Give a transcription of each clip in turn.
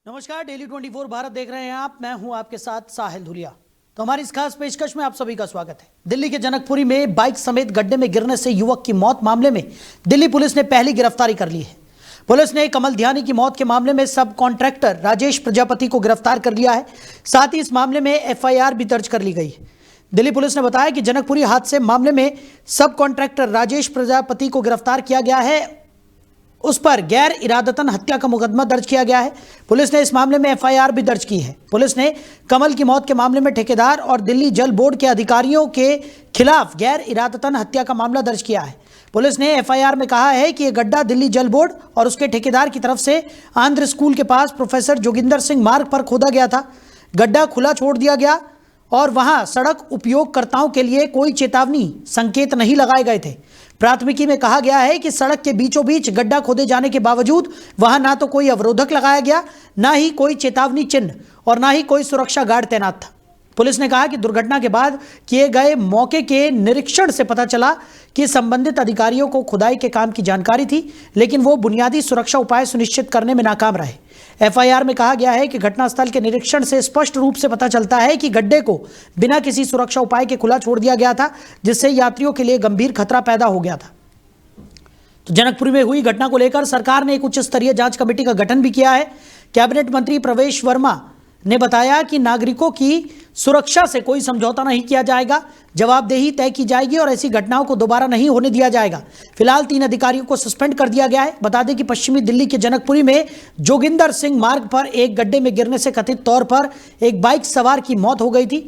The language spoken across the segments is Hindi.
नमस्कार, डेली 24 भारत देख रहे हैं आप। मैं हूं आपके साथ साहिल धुलिया। तो हमारी इस खास पेशकश में आप सभी का स्वागत है। दिल्ली के जनकपुरी में बाइक समेत गड्ढे में गिरने से युवक की मौत मामले में दिल्ली पुलिस ने पहली गिरफ्तारी कर ली है। पुलिस ने कमल ध्यानी की मौत के मामले में सब कॉन्ट्रैक्टर राजेश प्रजापति को गिरफ्तार कर लिया है। साथ ही इस मामले में एफआईआर भी दर्ज कर ली गई है। दिल्ली पुलिस ने बताया कि जनकपुरी हादसे मामले में सब कॉन्ट्रैक्टर राजेश प्रजापति को गिरफ्तार किया गया है। उस पर गैर इरादतन हत्या का मुकदमा दर्ज किया गया है। पुलिस ने इस मामले में एफआईआर भी दर्ज की है। पुलिस ने कमल की मौत के मामले में ठेकेदार और दिल्ली जल बोर्ड के अधिकारियों के खिलाफ गैर इरादतन हत्या का मामला दर्ज किया है। पुलिस ने एफआईआर में कहा है कि यह गड्ढा दिल्ली जल बोर्ड और उसके ठेकेदार की तरफ से आंध्र स्कूल के पास प्रोफेसर जोगिंदर सिंह मार्ग पर खोदा गया था। गड्ढा खुला छोड़ दिया गया और वहां सड़क उपयोगकर्ताओं के लिए कोई चेतावनी संकेत नहीं लगाए गए थे। प्राथमिकी में कहा गया है कि सड़क के बीचों बीच गड्ढा खोदे जाने के बावजूद वहां ना तो कोई अवरोधक लगाया गया, ना ही कोई चेतावनी चिन्ह और ना ही कोई सुरक्षा गार्ड तैनात था। पुलिस ने कहा कि दुर्घटना के बाद किए गए मौके के निरीक्षण से पता चला कि संबंधित अधिकारियों को खुदाई के काम की जानकारी थी, लेकिन वो बुनियादी सुरक्षा उपाय सुनिश्चित करने में नाकाम रहे। एफआईआर में कहा गया है कि घटनास्थल के निरीक्षण से स्पष्ट रूप से पता चलता है कि गड्ढे को बिना किसी सुरक्षा उपाय के खुला छोड़ दिया गया था, जिससे यात्रियों के लिए गंभीर खतरा पैदा हो गया था। तो जनकपुरी में हुई घटना को लेकर सरकार ने एक उच्च स्तरीय जांच कमेटी का गठन भी किया है। कैबिनेट मंत्री प्रवेश वर्मा ने बताया कि नागरिकों की सुरक्षा से कोई समझौता नहीं किया जाएगा, जवाबदेही तय की जाएगी और ऐसी घटनाओं को दोबारा नहीं होने दिया जाएगा। फिलहाल 3 अधिकारियों को सस्पेंड कर दिया गया है। बता दें कि पश्चिमी दिल्ली के जनकपुरी में जोगिंदर सिंह मार्ग पर एक गड्ढे में गिरने से कथित तौर पर एक बाइक सवार की मौत हो गई थी।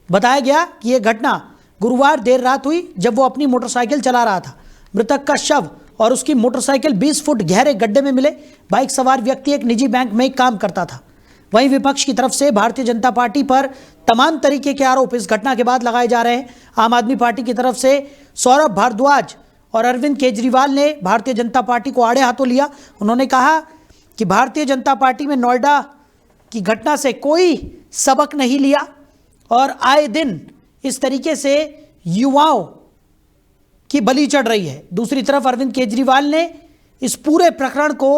बताया गया कि यह घटना गुरुवार देर रात हुई, जब वो अपनी मोटरसाइकिल चला रहा था। मृतक का शव और उसकी मोटरसाइकिल 20 फुट गहरे गड्ढे में मिले। बाइक सवार व्यक्ति एक निजी बैंक में काम करता था। वहीं विपक्ष की तरफ से भारतीय जनता पार्टी पर तमाम तरीके के आरोप इस घटना के बाद लगाए जा रहे हैं। आम आदमी पार्टी की तरफ से सौरभ भारद्वाज और अरविंद केजरीवाल ने भारतीय जनता पार्टी को आड़े हाथों लिया। उन्होंने कहा कि भारतीय जनता पार्टी में नोएडा की घटना से कोई सबक नहीं लिया और आए दिन इस तरीके से युवाओं की बलि चढ़ रही है। दूसरी तरफ अरविंद केजरीवाल ने इस पूरे प्रकरण को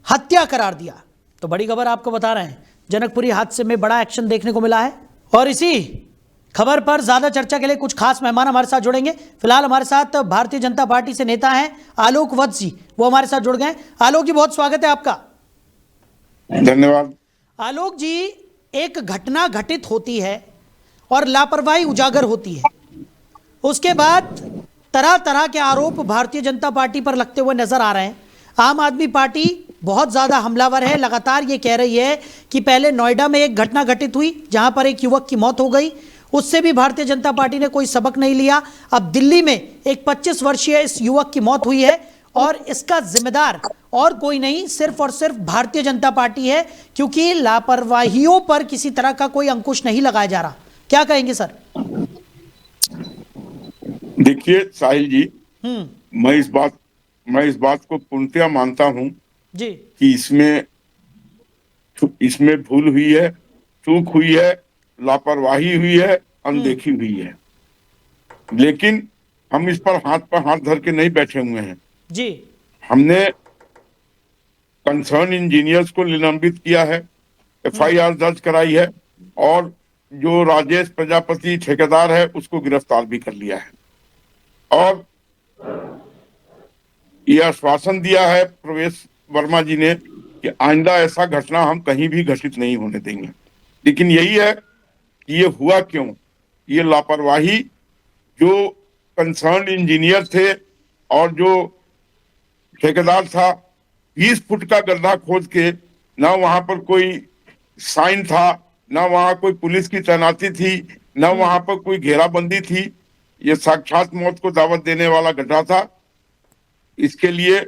हत्या करार दिया। तो बड़ी खबर आपको बता रहे हैं, जनकपुरी हादसे में बड़ा एक्शन देखने को मिला है। और इसी खबर पर ज्यादा चर्चा के लिए कुछ खास मेहमान हमारे साथ जुड़ेंगे। फिलहाल हमारे साथ भारतीय जनता पार्टी से नेता हैं आलोक वत्स जी, वो हमारे साथ जुड़ गए। आलोक जी, बहुत स्वागत है आपका। धन्यवाद। आलोक जी, एक घटना घटित होती है और लापरवाही उजागर होती है, उसके बाद तरह तरह के आरोप भारतीय जनता पार्टी पर लगते हुए नजर आ रहे हैं। आम आदमी पार्टी बहुत ज्यादा हमलावर है, लगातार ये कह रही है कि पहले नोएडा में एक घटना घटित हुई जहां पर एक युवक की मौत हो गई, उससे भी भारतीय जनता पार्टी ने कोई सबक नहीं लिया। अब दिल्ली में एक 25 वर्षीय इस युवक की मौत हुई है और इसका जिम्मेदार और कोई नहीं, सिर्फ और सिर्फ भारतीय जनता पार्टी है, क्योंकि लापरवाहियों पर किसी तरह का कोई अंकुश नहीं लगाया जा रहा। क्या कहेंगे सर? देखिए साहिल जी, मैं इस बात को पूर्णतया मानता हूं जी कि इसमें भूल हुई है, चूक हुई है, लापरवाही हुई है, अनदेखी हुई है। लेकिन हम इस पर हाथ धर के नहीं बैठे हुए हैं जी। हमने कंसर्न इंजीनियर्स को निलंबित किया है, एफआईआर दर्ज कराई है और जो राजेश प्रजापति ठेकेदार है उसको गिरफ्तार भी कर लिया है और यह आश्वासन दिया है प्रवेश वर्मा जी ने कि आइंदा ऐसा घटना हम कहीं भी घटित नहीं होने देंगे। लेकिन यही है कि ये हुआ क्यों? ये लापरवाही जो कंसर्न इंजीनियर थे और जो ठेकेदार था, 20 फुट का गड्ढा खोद के, ना वहां पर कोई साइन था, ना वहां कोई पुलिस की तैनाती थी, ना वहां पर कोई घेराबंदी थी। ये साक्षात मौत को दावत देने वाला गड्ढा था। इसके लिए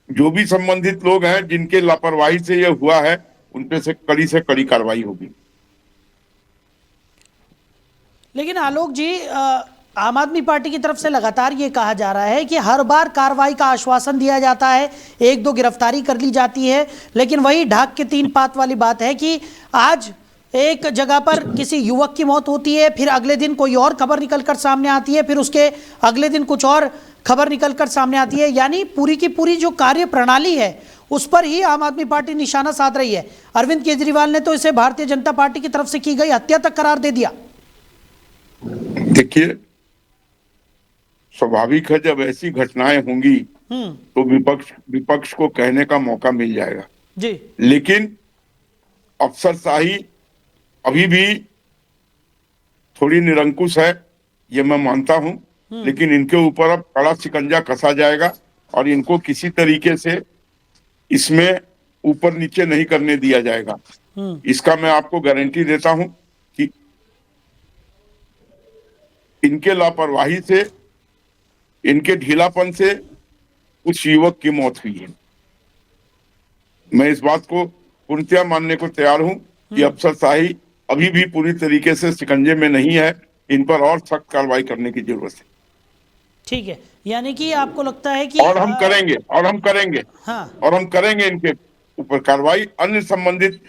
जो भी संबंधित लोग हैं जिनके लापरवाही से यह हुआ है, उन पे से कड़ी कार्रवाई होगी। लेकिन आलोक जी, आम आदमी पार्टी की तरफ से लगातार ये कहा जा रहा है कि हर बार कार्रवाई का आश्वासन दिया जाता है, 1-2 गिरफ्तारी कर ली जाती है, लेकिन वही ढाक के 3 पात वाली बात है कि आज एक जगह पर किसी युवक की मौत होती है, फिर अगले दिन कोई और खबर निकलकर सामने आती है, फिर उसके अगले दिन कुछ और खबर निकलकर सामने आती है। यानी पूरी की पूरी जो कार्य प्रणाली है उस पर ही आम आदमी पार्टी निशाना साध रही है। अरविंद केजरीवाल ने तो इसे भारतीय जनता पार्टी की तरफ से की गई हत्या तक करार दे दिया। देखिए, स्वाभाविक है जब ऐसी घटनाएं होंगी तो विपक्ष को कहने का मौका मिल जाएगा जी। लेकिन अफसरशाही अभी भी थोड़ी निरंकुश है, ये मैं मानता हूं, लेकिन इनके ऊपर अब कड़ा शिकंजा कसा जाएगा और इनको किसी तरीके से इसमें ऊपर नीचे नहीं करने दिया जाएगा। इसका मैं आपको गारंटी देता हूं कि इनके लापरवाही से, इनके ढीलापन से उस युवक की मौत हुई है। मैं इस बात को पूर्णतया मानने को तैयार हूं कि अफसरशाही अभी भी पूरी तरीके से शिकंजे में नहीं है, इन पर और सख्त कार्रवाई करने की जरूरत है। ठीक है, यानी कि आपको लगता है कि और हम करेंगे हाँ। और हम करेंगे इनके ऊपर कार्रवाई। अन्य संबंधित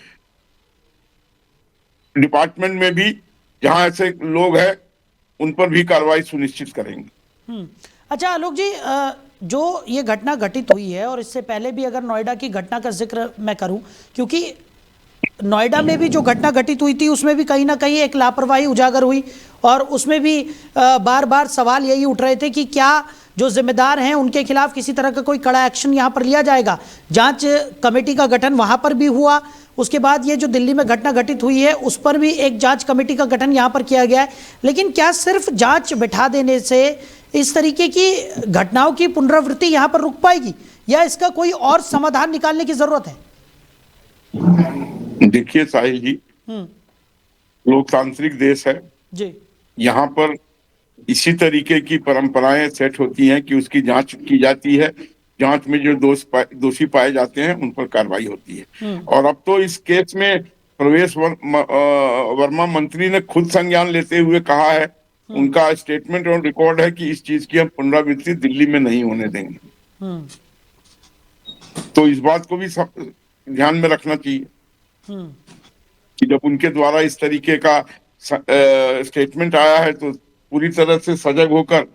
डिपार्टमेंट में भी जहां ऐसे लोग हैं उन पर भी कार्रवाई सुनिश्चित करेंगे। अच्छा आलोक जी, जो ये घटना घटित हुई है और इससे पहले भी अगर नोएडा की घटना का जिक्र मैं करूं, क्योंकि नोएडा में भी जो घटना घटित हुई थी उसमें भी कहीं ना कहीं एक लापरवाही उजागर हुई और उसमें भी बार बार सवाल यही उठ रहे थे कि क्या जो जिम्मेदार हैं उनके खिलाफ किसी तरह का कोई कड़ा एक्शन यहां पर लिया जाएगा। जांच कमेटी का गठन वहां पर भी हुआ, उसके बाद ये जो दिल्ली में घटना घटित हुई है उस पर भी एक जांच कमेटी का गठन यहां पर किया गया है। लेकिन क्या सिर्फ जांच बिठा देने से इस तरीके की घटनाओं की पुनरावृत्ति यहां पर रुक पाएगी या इसका कोई और समाधान निकालने की जरूरत है? देखिए साहिल जी, लोकतांत्रिक देश है जी। यहाँ पर इसी तरीके की परंपराएं सेट होती हैं कि उसकी जांच की जाती है, जांच में जो दोषी पाए जाते हैं उन पर कार्रवाई होती है। और अब तो इस केस में प्रवेश वर्मा मंत्री ने खुद संज्ञान लेते हुए कहा है, उनका स्टेटमेंट और रिकॉर्ड है कि इस चीज की हम पुनरावृत्ति दिल्ली में नहीं होने देंगे। तो इस बात को भी ध्यान में रखना चाहिए कि जब उनके द्वारा इस तरीके का स्टेटमेंट आया है तो पूरी तरह से सजग होकर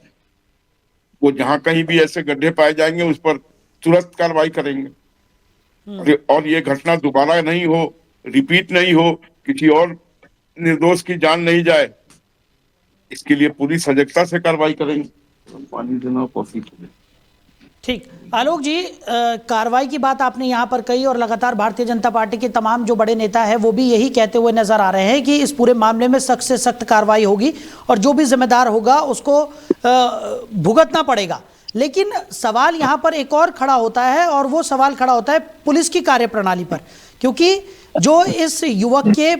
वो जहां कहीं भी ऐसे गड्ढे पाए जाएंगे उस पर तुरंत कार्रवाई करेंगे और ये घटना दोबारा नहीं हो, रिपीट नहीं हो, किसी और निर्दोष की जान नहीं जाए, इसके लिए पूरी सजगता से कार्रवाई करेंगे। पानी देना पॉसिबल। ठीक, आलोक जी, कार्रवाई की बात आपने यहाँ पर कही और लगातार भारतीय जनता पार्टी के तमाम जो बड़े नेता हैं वो भी यही कहते हुए नजर आ रहे हैं कि इस पूरे मामले में सख्त से सख्त कार्रवाई होगी और जो भी जिम्मेदार होगा उसको भुगतना पड़ेगा। लेकिन सवाल यहाँ पर एक और खड़ा होता है और वो सवाल खड़ा होता है पुलिस की कार्यप्रणाली पर, क्योंकि जो इस युवक के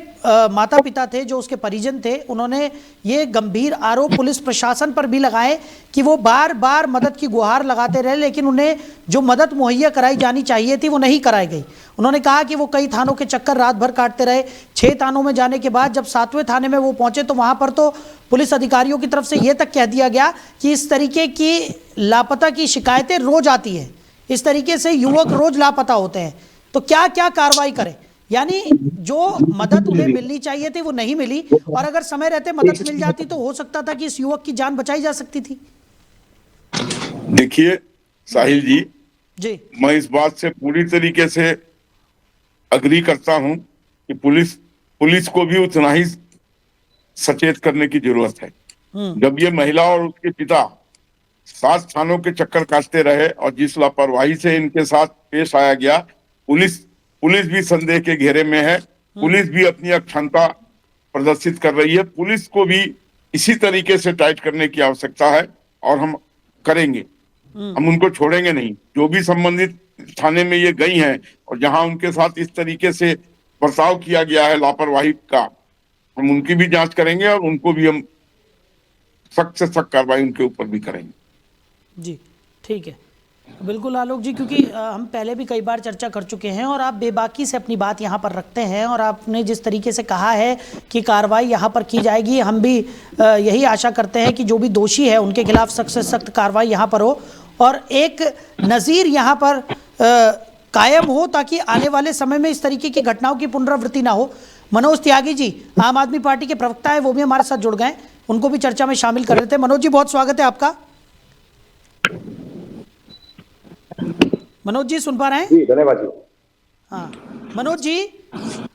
माता पिता थे, जो उसके परिजन थे, उन्होंने ये गंभीर आरोप पुलिस प्रशासन पर भी लगाए कि वो बार बार मदद की गुहार लगाते रहे लेकिन उन्हें जो मदद मुहैया कराई जानी चाहिए थी वो नहीं कराई गई। उन्होंने कहा कि वो कई थानों के चक्कर रात भर काटते रहे। 6 थानों में जाने के बाद जब 7वें थाने में वो पहुंचे तो वहां पर तो पुलिस अधिकारियों की तरफ से ये तक कह दिया गया कि इस तरीके की लापता की शिकायतें रोज आती हैं, इस तरीके से युवक रोज लापता होते हैं, तो क्या क्या कार्रवाई करें। यानी जो मदद उन्हें मिलनी चाहिए थी वो नहीं मिली और अगर समय रहते मदद मिल जाती तो हो सकता था कि इस युवक की जान बचाई जा सकती थी। देखिए साहिल जी, मैं इस बात से पूरी तरीके से अग्री करता हूं कि पुलिस को भी उतना ही सचेत करने की जरूरत है। जब ये महिला और उसके पिता 7 थानों के चक्कर काटते रहे और जिस लापरवाही से इनके साथ पेश आया गया, पुलिस भी संदेह के घेरे में है, पुलिस भी अपनी अक्षमता प्रदर्शित कर रही है। पुलिस को भी इसी तरीके से टाइट करने की आवश्यकता है और हम करेंगे, हम उनको छोड़ेंगे नहीं। जो भी संबंधित थाने में ये गई हैं और जहां उनके साथ इस तरीके से बर्ताव किया गया है लापरवाही का, हम उनकी भी जांच करेंगे और उनको भी हम सख्त से सख्त कार्रवाई उनके ऊपर भी करेंगे। जी ठीक है, बिल्कुल आलोक जी, क्योंकि हम पहले भी कई बार चर्चा कर चुके हैं और आप बेबाकी से अपनी बात यहाँ पर रखते हैं और आपने जिस तरीके से कहा है कि कार्रवाई यहाँ पर की जाएगी, हम भी यही आशा करते हैं कि जो भी दोषी है उनके खिलाफ सख्त से सख्त कार्रवाई यहाँ पर हो और एक नज़ीर यहाँ पर कायम हो ताकि आने वाले समय में इस तरीके की घटनाओं की पुनरावृत्ति ना हो। मनोज त्यागी जी, आम आदमी पार्टी के प्रवक्ता है, वो भी हमारे साथ जुड़ गए, उनको भी चर्चा में शामिल कर रहे थे। मनोज जी, बहुत स्वागत है आपका। मनोज जी सुन पा रहे हैं? जी धन्यवाद जी। हाँ मनोज जी,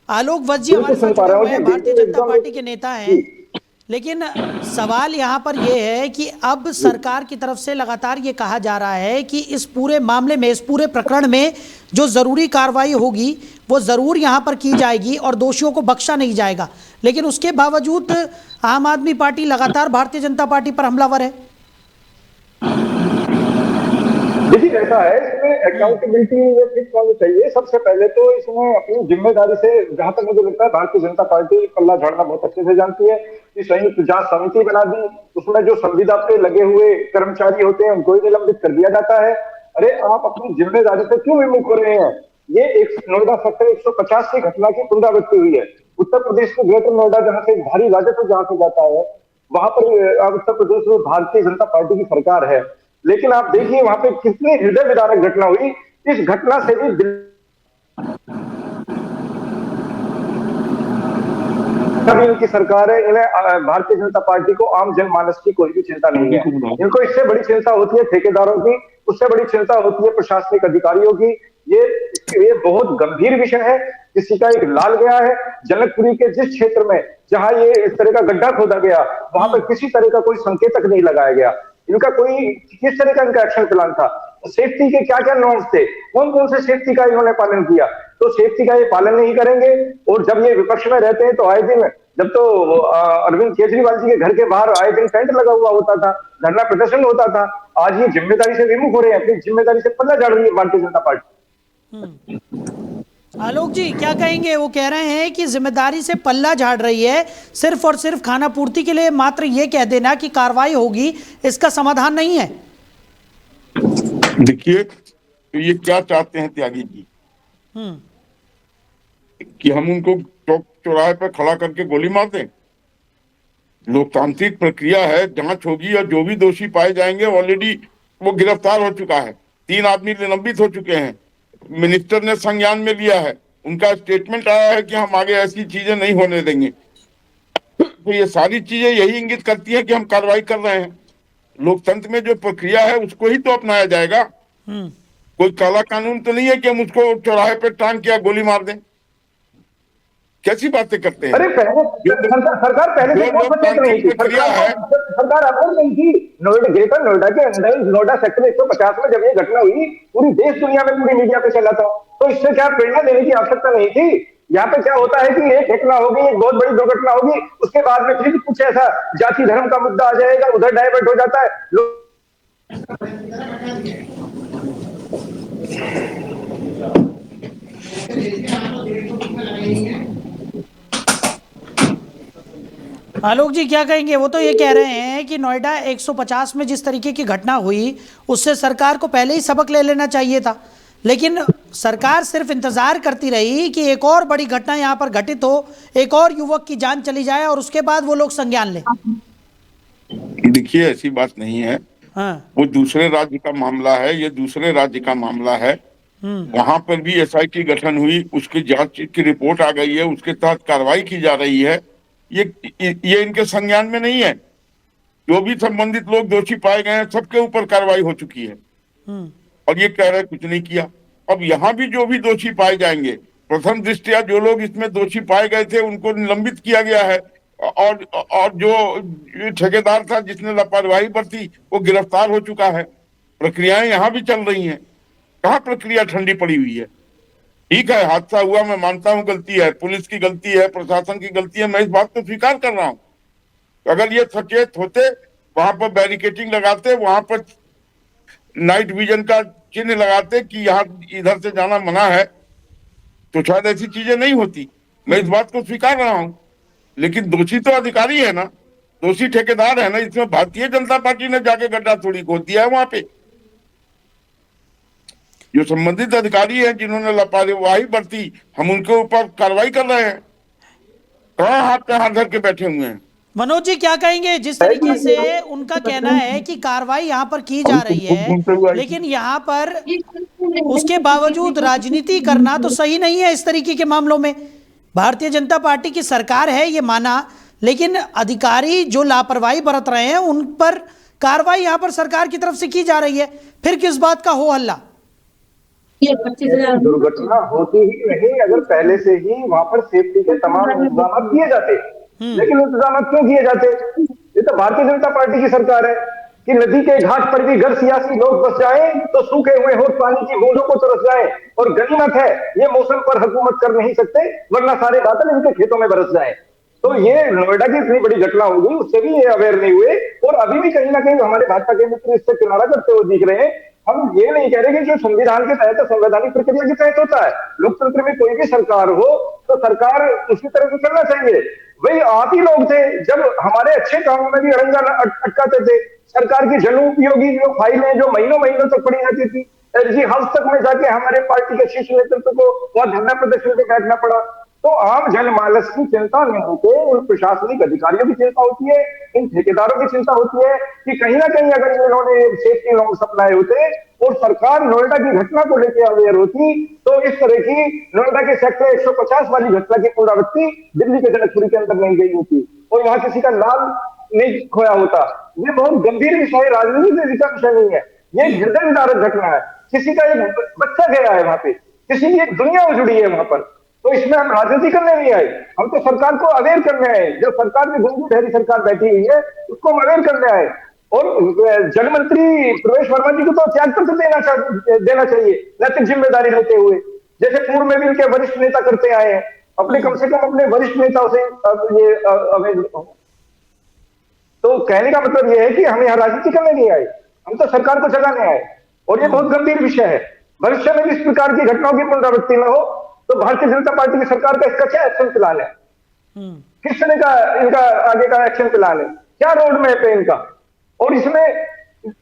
आलोक वत्स जी हमारे बिल्कुल साथ सुन पा जुड़े रहा हूँ हुए हैं, जी, भारतीय बिल्कुल जनता एकदम पार्टी के नेता हैं। जी। लेकिन सवाल यहाँ पर यह है कि अब सरकार की तरफ से लगातार ये कहा जा रहा है कि इस पूरे मामले में, इस पूरे प्रकरण में जो जरूरी कार्रवाई होगी वो जरूर यहाँ पर की जाएगी और दोषियों को बख्शा नहीं जाएगा। लेकिन उसके बावजूद आम आदमी पार्टी लगातार भारतीय जनता पार्टी पर हमलावर है। देखिए ऐसा है, इसमें अकाउंटेबिलिटी ये फिक्स होनी चाहिए। सबसे पहले तो इसमें अपनी जिम्मेदारी से, जहां तक मुझे लगता है भारतीय जनता पार्टी पल्ला झाड़ना बहुत अच्छे से जानती है कि संयुक्त जांच समिति बना दी, उसमें जो संविदा पे लगे हुए कर्मचारी होते हैं उनको ही निलंबित कर दिया जाता है। अरे आप अपनी जिम्मेदारी से क्यों विमुख हो रहे हैं? ये एक नोएडा सेक्टर 150 की घटना की पुनरावृत्ति हुई है। उत्तर प्रदेश के ग्रेटर नोएडा, जहां से भारी राजस्व जहां से जाता है, वहां पर उत्तर प्रदेश में भारतीय जनता पार्टी की सरकार है। लेकिन आप देखिए वहां पे कितनी हृदय विदारक घटना हुई। इस घटना से भी अभी इनकी सरकार है, इन्हें भारतीय जनता पार्टी को आम जनमानस की कोई भी चिंता नहीं है। इनको इससे बड़ी चिंता होती है ठेकेदारों की, उससे बड़ी चिंता होती है प्रशासनिक अधिकारियों की। ये बहुत गंभीर विषय है। किसी का एक लाल गया है जनकपुरी के जिस क्षेत्र में, जहां ये इस तरह का गड्ढा खोदा गया, वहां पर किसी तरह का कोई संकेतक नहीं लगाया गया। इनका कोई किस तरह का इनका एक्शन प्लान था? सेफ्टी के क्या क्या नॉर्म्स थे? कौन कौन से सेफ्टी का इन्होंने पालन किया? तो सेफ्टी का ये पालन नहीं करेंगे। और जब ये विपक्ष में रहते हैं तो आए दिन, जब तो अरविंद केजरीवाल जी के घर के बाहर आए दिन टेंट लगा हुआ होता था, धरना प्रदर्शन होता था। आज ये जिम्मेदारी से विमुख हो रहे हैं, अपनी जिम्मेदारी से पल्ला झाड़ रही है भारतीय जनता पार्टी। आलोक जी क्या कहेंगे? वो कह रहे हैं कि जिम्मेदारी से पल्ला झाड़ रही है, सिर्फ और सिर्फ खाना पूर्ति के लिए मात्र ये कह देना कि कार्रवाई होगी, इसका समाधान नहीं है। देखिए तो ये क्या चाहते हैं त्यागी जी कि हम उनको चौक चौराहे पर खड़ा करके गोली मार दें? लोकतांत्रिक प्रक्रिया है, जांच होगी और जो भी दोषी पाए जाएंगे, ऑलरेडी वो गिरफ्तार हो चुका है, 3 आदमी निलंबित हो चुके हैं, मिनिस्टर ने संज्ञान में लिया है, उनका स्टेटमेंट आया है कि हम आगे ऐसी चीजें नहीं होने देंगे। तो ये सारी चीजें यही इंगित करती है कि हम कार्रवाई कर रहे हैं। लोकतंत्र में जो प्रक्रिया है उसको ही तो अपनाया जाएगा। कोई काला कानून तो नहीं है कि हम उसको चौराहे पे टांग के गोली मार दें। कैसी बातें करते हैं? अरे पहले सरकार पहले से कौन सचेत नहीं थी? सरकार अवगत नहीं थी। नोएडा, ग्रेटर नोएडा के अंदर नोएडा सेक्टर 150 में जब ये घटना हुई, पूरी देश दुनिया में, पूरी मीडिया पे चला था। तो इससे क्या प्रेरणा देने की आवश्यकता नहीं थी? यहाँ पे क्या होता है कि एक घटना होगी, एक बहुत बड़ी दुर्घटना होगी, उसके बाद में फिर कुछ ऐसा जाति धर्म का मुद्दा आ जाएगा, उधर डाइवर्ट हो जाता है। आलोक जी क्या कहेंगे? वो तो ये कह रहे हैं कि नोएडा 150 में जिस तरीके की घटना हुई, उससे सरकार को पहले ही सबक ले लेना चाहिए था। लेकिन सरकार सिर्फ इंतजार करती रही कि एक और बड़ी घटना यहाँ पर घटित हो, एक और युवक की जान चली जाए और उसके बाद वो लोग संज्ञान लें। देखिए ऐसी बात नहीं है। हाँ। वो दूसरे राज्य का मामला है, ये दूसरे राज्य का मामला है। वहां पर भी एसआई की गठन हुई, उसकी जांच की रिपोर्ट आ गई है, उसके तहत कार्रवाई की जा रही है। ये इनके संज्ञान में नहीं है। जो भी संबंधित लोग दोषी पाए गए हैं सबके ऊपर कार्रवाई हो चुकी है और ये कह रहे कुछ नहीं किया। अब यहाँ भी जो भी दोषी पाए जाएंगे, प्रथम दृष्टया जो लोग इसमें दोषी पाए गए थे उनको निलंबित किया गया है और जो ठेकेदार था जिसने लापरवाही बरती वो गिरफ्तार हो चुका है। प्रक्रियाएं यहाँ भी चल रही हैं। कहाँ प्रक्रिया ठंडी पड़ी हुई है? ठीक है, हादसा हुआ, मैं मानता हूं गलती है, पुलिस की गलती है, प्रशासन की गलती है, मैं इस बात को स्वीकार कर रहा हूं। अगर ये सचेत होते, वहां पर बैरिकेटिंग लगाते, वहां पर नाइट विजन का चिन्ह लगाते कि यहाँ इधर से जाना मना है, तो शायद ऐसी चीजें नहीं होती। मैं इस बात को स्वीकार रहा हूं। लेकिन दोषी तो अधिकारी है ना, दोषी ठेकेदार है ना। इसमें भारतीय जनता पार्टी ने जाके गड्ढा थोड़ी खोद दिया है। वहां पे जो संबंधित अधिकारी हैं जिन्होंने लापरवाही बरती, हम उनके ऊपर कार्रवाई कर रहे हैं। कहाँ हाथ पे हाथ धर के बैठे हुए हैं? मनोज जी क्या कहेंगे? जिस तरीके से उनका कहना है कि कार्रवाई यहाँ पर की जा रही है, लेकिन यहाँ पर उसके बावजूद राजनीति करना तो सही नहीं है। इस तरीके के मामलों में भारतीय जनता पार्टी की सरकार है ये माना, लेकिन अधिकारी जो लापरवाही बरत रहे हैं उन पर कार्रवाई यहाँ पर सरकार की तरफ से की जा रही है, फिर किस बात का हो हल्ला? ये 25,000 दुर्घटना होती ही नहीं अगर पहले से ही वहां पर सेफ्टी के तमाम इंतजाम किए जाते। लेकिन इंतजाम क्यों किए जाते? ये तो भारतीय जनता पार्टी की सरकार है कि नदी के घाट पर भी घर सियासी लोग बस जाए तो सूखे हुए होठ पानी की बूंदों को तरस जाए, और गनीमत है ये मौसम पर हुकूमत कर नहीं सकते वरना सारे बादल इनके खेतों में बरस जाए। तो ये नोएडा की इतनी बड़ी घटना हो गई, उससे भी ये अवेयर नहीं हुए, और अभी भी कहीं ना कहीं हमारे भाजपा के मित्र इससे किनारा करते हुए दिख रहे हैं। हम ये नहीं कह रहे कि जो संविधान के तहत संवैधानिक प्रक्रिया के तहत होता है, लोकतंत्र में कोई भी सरकार हो तो सरकार उसी तरह से चलना चाहिए। वही आप ही लोग थे जब हमारे अच्छे कामों में भी अड़ंगा अटकाते थे। सरकार की जन उपयोगी जो फाइलें जो महीनों महीनों तक पड़ी रहती थी, एलजी हाउस तक में जाके हमारे पार्टी के शीर्ष नेतृत्व को वहां धरना प्रदर्शन में बैठना पड़ा। तो आम जनमानस की चिंता नहीं होती, उन प्रशासनिक अधिकारियों की चिंता होती है, इन ठेकेदारों की चिंता होती है कि कहीं ना कहीं अगर इन्होंने सेफ्टी नॉर्म्स अपनाए होते और सरकार नोएडा की घटना को लेकर अवेयर होती तो इस तरह की नोएडा के सेक्टर 150 वाली घटना की पुनरावृत्ति दिल्ली के जनकपुरी के अंदर नहीं गई होती और वहां किसी का लाल नहीं खोया होता। ये बहुत गंभीर विषय, राजनीति का विषय नहीं है, ये हृदय विदारक घटना है। किसी का एक बच्चा गया है वहां पे, किसी की एक दुनिया उजड़ी है वहां पर, तो इसमें हम राजनीति करने नहीं आए, हम तो सरकार को अवेयर करने आए। जो सरकार में गंदी ढहरी सरकार बैठी हुई है उसको हम अवेयर करने आए। और जल मंत्री प्रवेश वर्मा जी को तो त्याग पत्र देना चाहिए नैतिक जिम्मेदारी लेते हुए, जैसे पूर्व में भी उनके वरिष्ठ नेता करते आए हैं। अपने कम से कम अपने वरिष्ठ नेताओं से ये अवेयर। तो कहने का मतलब यह है कि हम यहाँ राजनीति करने नहीं आए, हम तो सरकार को जगाने आए, और ये बहुत गंभीर विषय है। भविष्य में भी इस प्रकार की घटनाओं की पुनरावृत्ति न हो तो भारतीय जनता पार्टी की सरकार का इसका क्या एक्शन प्लान है? किस तरह का इनका आगे का एक्शन प्लान है? क्या रोड मैप है इनका? और इसमें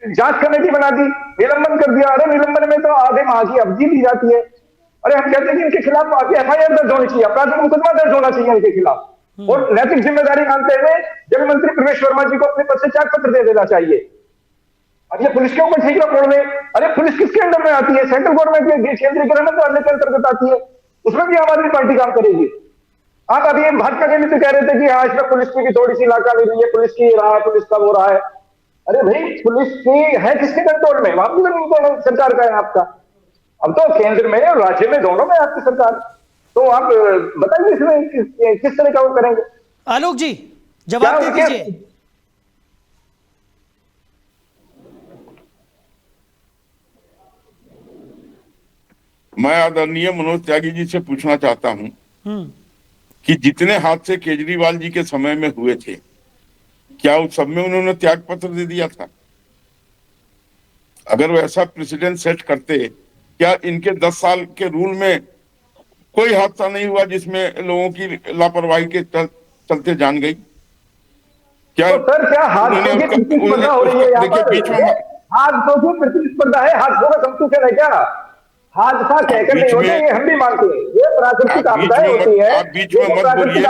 जांच कमेटी बना दी, निलंबन कर दिया। अरे निलंबन में तो आधे माह की अवधि दी जाती है। अरे हम कहते हैं कि इनके खिलाफ एफआईआर दर्ज होनी चाहिए, अपराधिक मुकदमा दर्ज होना चाहिए इनके खिलाफ, और नैतिक जिम्मेदारी मानते हुए जल मंत्री प्रवेश वर्मा जी को अपने पद से त्याग पत्र दे देना चाहिए। अब ये पुलिस के ऊपर ठीकरा फोड़ रहे। अरे पुलिस किसके अंडर में आती है? सेंट्रल गवर्नमेंट के केंद्रीय गृह मंत्रालय के अंतर्गत आती है, उसमें भी आम आदमी पार्टी काम करेगी। आप अभी भाजपा के मित्र कह रहे थे कि हाँ इसमें पुलिस की भी थोड़ी सी लाका मिल रही है, पुलिस की रहा है, पुलिस का वो रहा है। अरे भाई पुलिस की है किसके कंट्रोल में? वहां भी सरकार का है आपका। अब तो केंद्र में और राज्य में दोनों में आपकी सरकार, तो आप बताइए इसमें किस तरह का वो करेंगे? आलोक जी जवाब दे दीजिए। मैं आदरणीय मनोज त्यागी जी से पूछना चाहता हूं कि जितने हादसे केजरीवाल जी के समय में हुए थे, क्या उस सब में उन्होंने त्याग पत्र दे दिया था? अगर वैसा प्रेसिडेंट सेट करते, क्या इनके 10 साल के रूल में कोई हादसा नहीं हुआ जिसमें लोगों की लापरवाही के चलते जान गई? क्या तो सर क्या हादसों की प्रतिस्पर्धा हो रही है यहाँ पर? बीच में हादसों की प्रतिस्पर्धा है, हादसों का कंपटीशन है क्या? हादसा कहकर नहीं होते, ये हम भी मानते हैं, ये प्राकृतिक आपदाएं होती है। आप बीच में मत बोलिए,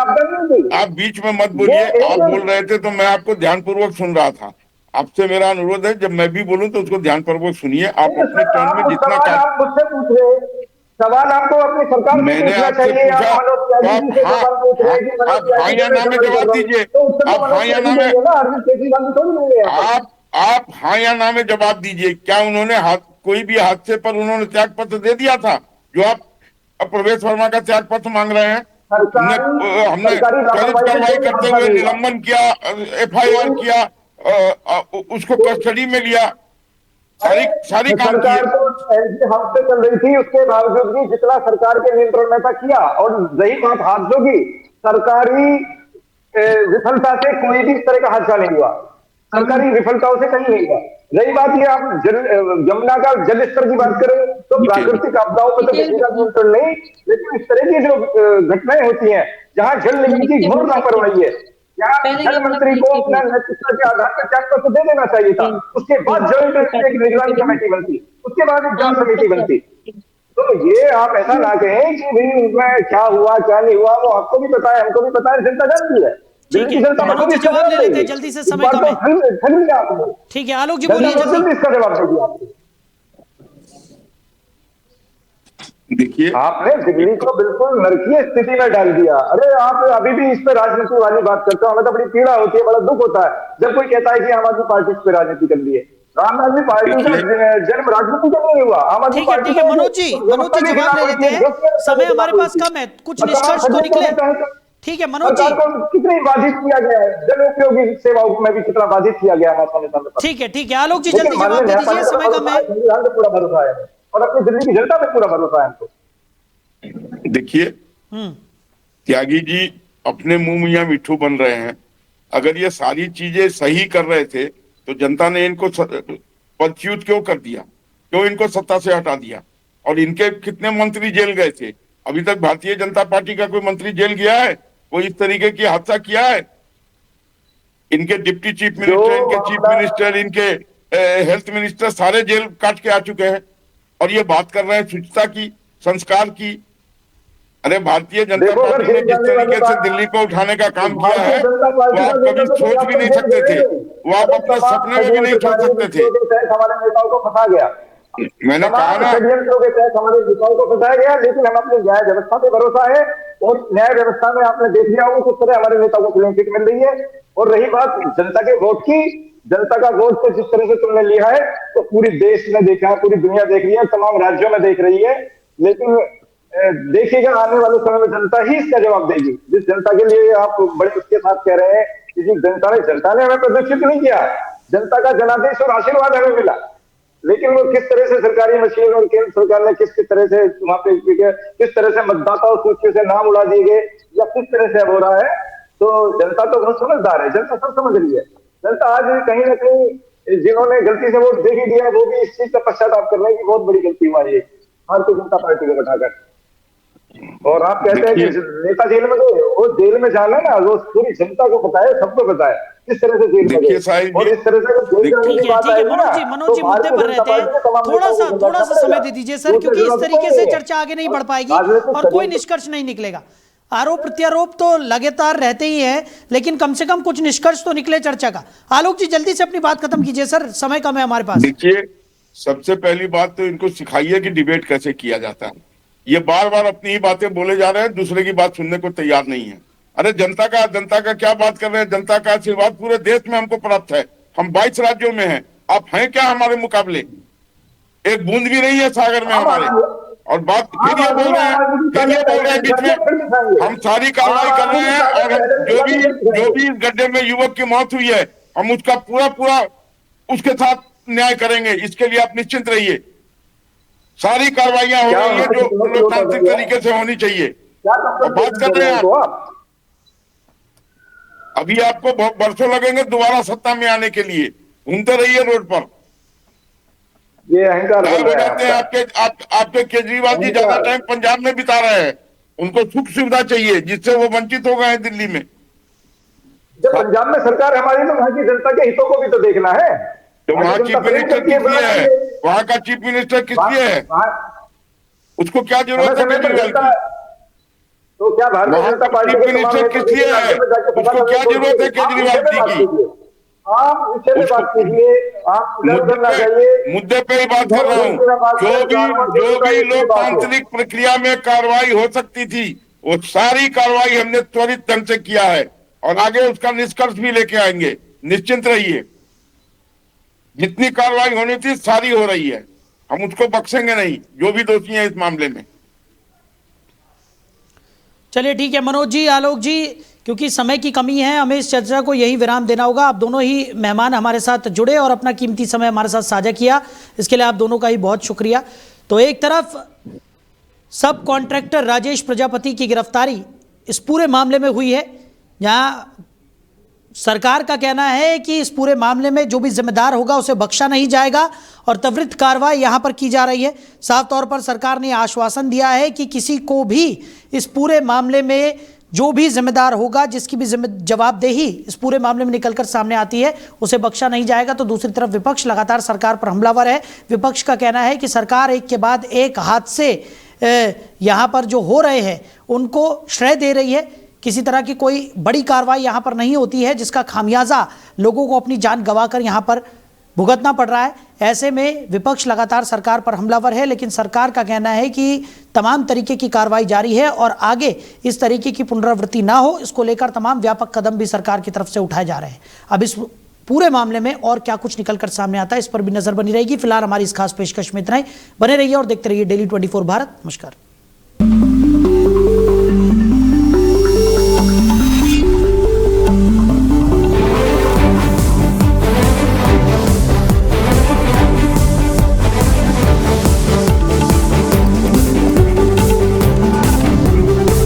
आप बीच में मत बोलिए। आप बोल रहे थे तो मैं आपको ध्यानपूर्वक सुन रहा था। आपसे मेरा अनुरोध है जब मैं भी बोलूं तो उसको ध्यानपूर्वक सुनिए। आप अपने टर्न में जितना आप मुझसे पूछ रहे सवाल आपको अपनी सरकार से पूछना चाहिए। आप हाँ या ना में जवाब दीजिए। आप हाँ या ना में आप हाँ या ना में जवाब दीजिए। क्या उन्होंने कोई भी हादसे पर उन्होंने त्याग पत्र दे दिया था जो आप प्रवेश वर्मा का त्याग पत्र मांग रहे हैं? हमने त्वरित कार्रवाई करते हुए निलंबन किया, एफआईआर किया, उसको कस्टडी में लिया, सारी काम किए। हाउस पे चल रही थी, उसके बावजूद भी जितना सरकार के नियंत्रण में था किया। और रही बात हादसों की, सरकारी विफलता से कोई भी इस तरह का हादसा नहीं हुआ, सरकारी विफलताओं से कहीं नहीं हुआ। रही बात ये आप यमुना का जल स्तर की बात करें तो प्राकृतिक आपदाओं पर तो किसी का नियंत्रण नहीं, लेकिन इस तरह की जो घटनाएं होती हैं जहां जल निगम की घोर लापरवाही है, यहाँ जल मंत्री को अपना नैतिकता के आधार पर त्याग पत्र दे देना चाहिए था। उसके बाद जॉइंट एक निगरानी कमेटी बनती, उसके बाद एक जांच समिति बनती। तो ये आप ऐसा ना कहें कि भाई उसमें क्या हुआ क्या नहीं हुआ, वो आपको भी पता है, हमको भी पता है, जनता जानती है। ठीक है, मनोज जी जवाब ले लेते हैं जल्दी से, समय कम है। ठीक है आलोक जी बोलिए जल्दी। इसका जवाब दीजिए आप। देखिए आपने दिल्ली को बिल्कुल नरकीय स्थिति में डाल दिया। अरे आप अभी भी इस पे राजनीति वाली बात करते हो, हमें तो बड़ी पीड़ा होती है, बड़ा दुख होता है जब कोई कहता है कि आम आदमी पार्टी इस पे राजनीति कर ली है। आम आदमी पार्टी का जन्म राजनीति का नहीं हुआ। आम आदमी पार्टी ठीक है मनोज जी जवाब ले लेते हैं, समय हमारे पास कम है, कुछ निष्कर्ष तो निकले। ठीक है मनोज जी, कितनी बाधित किया गया है, जन उपयोगी सेवाओं में भी कितना बाधित किया गया है। ठीक है आलोक जी जल्दी जवाब दे दीजिए, समय कम है। संविधान पे पूरा भरोसा है और अपनी दिल्ली की जनता पे पूरा भरोसा है हमको। देखिए त्यागी जी अपने मुंह मियां मिट्ठू बन रहे हैं। अगर ये सारी चीजें सही कर रहे थे तो जनता ने इनको पदच्युत क्यों कर दिया, क्यों इनको सत्ता से हटा दिया? और इनके कितने मंत्री जेल गए थे? अभी तक भारतीय जनता पार्टी का कोई मंत्री जेल गया है? कोई इस तरीके की हादसा किया है? इनके डिप्टी चीफ मिनिस्टर, इनके चीफ मिनिस्टर, इनके हेल्थ मिनिस्टर सारे जेल काट के आ चुके हैं और ये बात कर रहे हैं शुचिता की, संस्कार की। अरे भारतीय जनता पार्टी ने जिस तरीके से दिल्ली को उठाने का काम किया है वो आप कभी सोच भी नहीं सकते थे, वो आप अपने सपने में भी नहीं सोच सकते थे। हमारे नेताओं को फंसा गया, मैंने कहा ना षड्यंत्रों के तहत हमारे नेताओं को फंसाया गया, लेकिन हम अपनी न्याय व्यवस्था पे भरोसा है और न्याय व्यवस्था में आपने देख लिया होगा किस तरह हमारे नेताओं को क्लीन चिट मिल रही है। और रही बात जनता के वोट की, जनता का वोट तो जिस तरह से तुमने लिया है तो पूरी देश ने देखा है, पूरी दुनिया देख रही है, तमाम राज्यों में देख रही है, लेकिन देखिएगा आने वाले समय में जनता ही इसका जवाब देगी। जिस जनता के लिए आप बड़े उसके साथ कह रहे हैं, किसी जनता ने हमें प्रदर्शित नहीं किया, जनता का जनादेश और आशीर्वाद हमें मिला, लेकिन वो किस तरह से सरकारी मशीन और केंद्र सरकार ने किस तरह से वहां पे किस तरह से मतदाता सूची से नाम उड़ा दिए गए या किस तरह से अब हो रहा है, तो जनता तो बहुत समझदार है, जनता सब समझ रही है। जनता आज कहीं ना कहीं जिन्होंने गलती से वोट दे ही दिया वो भी इस चीज का पश्चाताप कर रहे हैं कि बहुत बड़ी गलती हुआ है भारतीय जनता पार्टी को बैठाकर। और आप कहते हैं कि नेता जेल में गए, वो जेल में जाना ना वो पूरी जनता को पता है, सबको पता है किस तरह से जेल में गए और इस तरह से मनोज जी मुद्दे पर रहते हैं, थोड़ा सा समय दे दीजिए सर, क्योंकि इस तरीके से चर्चा आगे नहीं बढ़ पाएगी और कोई निष्कर्ष नहीं निकलेगा। आरोप प्रत्यारोप तो लगातार रहते ही है, लेकिन कम से कम कुछ निष्कर्ष तो निकले चर्चा का। आलोक जी जल्दी से अपनी बात खत्म कीजिए सर, समय कम है हमारे पास। देखिए सबसे पहली बात तो इनको सिखाइए कि डिबेट कैसे किया जाता है। ये बार बार अपनी ही बातें बोले जा रहे हैं, दूसरे की बात सुनने को तैयार नहीं है। अरे जनता का क्या बात कर रहे हैं? जनता का आशीर्वाद पूरे देश में हमको प्राप्त है, हम 22 राज्यों में हैं, आप हैं क्या हमारे मुकाबले? एक बूंद भी नहीं है सागर में हमारे। और बात फिर ये बोल रहे हैं बीच में हम सारी कार्रवाई कर रहे हैं और जो भी इस गड्ढे में युवक की मौत हुई है हम उसका पूरा उसके साथ न्याय करेंगे, इसके लिए आप निश्चिंत रहिए। सारी कार्रवाइयां हो रही है जो लोकतांत्रिक तरीके से होनी चाहिए। और बात कर रहे हैं आप, अभी आपको बहुत बरसों लगेंगे दोबारा सत्ता में आने के लिए, घूमते रहिए रोड पर। ये अहंकार आपके केजरीवाल जी ज्यादा टाइम पंजाब में बिता रहे हैं, उनको सुख सुविधा चाहिए जिससे वो वंचित हो गए हैं दिल्ली में। जब पंजाब में सरकार हमारी तो वहां की जनता के हितों को भी तो देखना है। तो वहाँ चीफ मिनिस्टर किस लिए है? वहाँ का चीफ मिनिस्टर किस लिए है? उसको क्या जरूरत है केजरीवाल की? तो क्या Bharatiya Janata party chief minister किस लिए है? उसको क्या जरूरत है केजरीवाल जी की? आप इससे बात कीजिए, आप मुद्दे पे ही बात कर रहा हूँ। जो भी लोकतांत्रिक प्रक्रिया में कार्रवाई हो सकती थी वो सारी कार्रवाई हमने त्वरित ढंग से किया है और आगे उसका निष्कर्ष भी लेके आएंगे, निश्चिंत रहिए। जितनी कार्रवाई होनी थी सारी हो रही है, हम उसको बख्शेंगे नहीं जो भी दोषी हैं इस मामले में। चलिए ठीक है मनोज जी, आलोक जी, क्योंकि समय की कमी है हमें इस चर्चा को यही विराम देना होगा। आप दोनों ही मेहमान हमारे साथ जुड़े और अपना कीमती समय हमारे साथ साझा किया, इसके लिए आप दोनों का ही बहुत शुक्रिया। तो एक तरफ सब कॉन्ट्रैक्टर राजेश प्रजापति की गिरफ्तारी इस पूरे मामले में हुई है, जहां सरकार का कहना है कि इस पूरे मामले में जो भी जिम्मेदार होगा उसे बख्शा नहीं जाएगा और त्वरित कार्रवाई यहां पर की जा रही है। साफ तौर पर सरकार ने आश्वासन दिया है कि किसी को भी इस पूरे मामले में जो भी जिम्मेदार होगा, जिसकी भी जवाबदेही इस पूरे मामले में निकलकर सामने आती है, उसे बख्शा नहीं जाएगा। तो दूसरी तरफ विपक्ष लगातार सरकार पर हमलावर है। विपक्ष का कहना है कि सरकार एक के बाद एक हादसे यहाँ पर जो हो रहे हैं उनको श्रेय दे रही है। किसी तरह की कोई बड़ी कार्रवाई यहाँ पर नहीं होती है जिसका खामियाजा लोगों को अपनी जान गंवाकर यहाँ पर भुगतना पड़ रहा है। ऐसे में विपक्ष लगातार सरकार पर हमलावर है, लेकिन सरकार का कहना है कि तमाम तरीके की कार्रवाई जारी है और आगे इस तरीके की पुनरावृत्ति ना हो, इसको लेकर तमाम व्यापक कदम भी सरकार की तरफ से उठाए जा रहे हैं। अब इस पूरे मामले में और क्या कुछ निकलकर सामने आता है, इस पर भी नजर बनी रहेगी। फिलहाल हमारी इस खास पेशकश में इतना ही। बने रहिए और देखते रहिए डेली 24 भारत। नमस्कार।